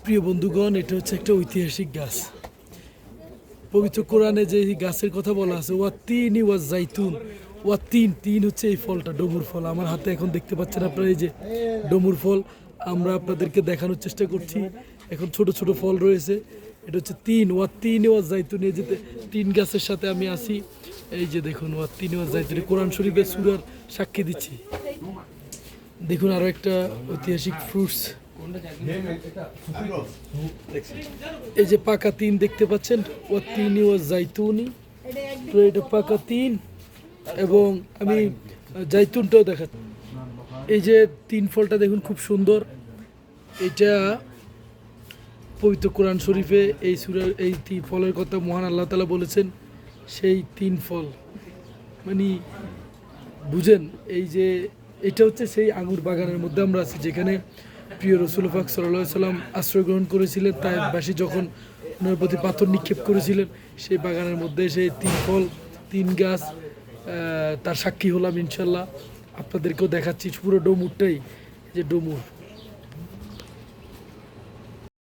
প্রিয় বন্ধুগণ, এটা হচ্ছে একটা ঐতিহাসিক গাছ। পবিত্র কোরআনে যে গাছের কথা বলা আছে, ওয়াত্তিনি ওয়াজ জাইতুন, তিন তিন হচ্ছে এই ফলটা, ডমুর ফল। আমার হাতে এখন দেখতে পাচ্ছেন আপনারা, এই যে ডমুর ফল আমরা আপনাদেরকে দেখানোর চেষ্টা করছি। এখন ছোট ছোট ফল রয়েছে, এটা হচ্ছে তিন ওয়াজ জাইতুন। এই যে তিন গাছের সাথে আমি আসি, এই যে দেখুন তিন ওয়াজ জাইতুন, কোরআন শরীফের সূরার সাক্ষী দিচ্ছি। দেখুন আরো একটা ঐতিহাসিক ফ্রুটস, এই যে পাকা তিন দেখতে পাচ্ছেন, তিন ওয়াজ জাইতুনি। তো এটা পাকা তিন, এবং আমি জাইতুনটাও দেখাচ্ছি। এই যে তিন ফলটা দেখুন, খুব সুন্দর। এটা পবিত্র কোরআন শরীফে এই সূরার এই তিন ফলের কথা মহান আল্লাহ তাআলা বলেছেন। সেই তিন ফল মানে বুঝেন, এই যে এটা হচ্ছে সেই আঙুর বাগানের মধ্যে আমরা আছি, যেখানে প্রিয় রাসূল পাক সাল্লাল্লাহু আলাইহি সাল্লাম আশ্রয় গ্রহণ করেছিলেন। তায়েফবাসী যখন ওনার প্রতি পাথর নিক্ষেপ করেছিলেন, সেই বাগানের মধ্যে সেই তিন ফল, তিন গাছ, তার সাক্ষী হলাম ইনশাল্লাহ। আপনাদেরকেও দেখাচ্ছি পুরো ডমুরটাই, যে ডমুর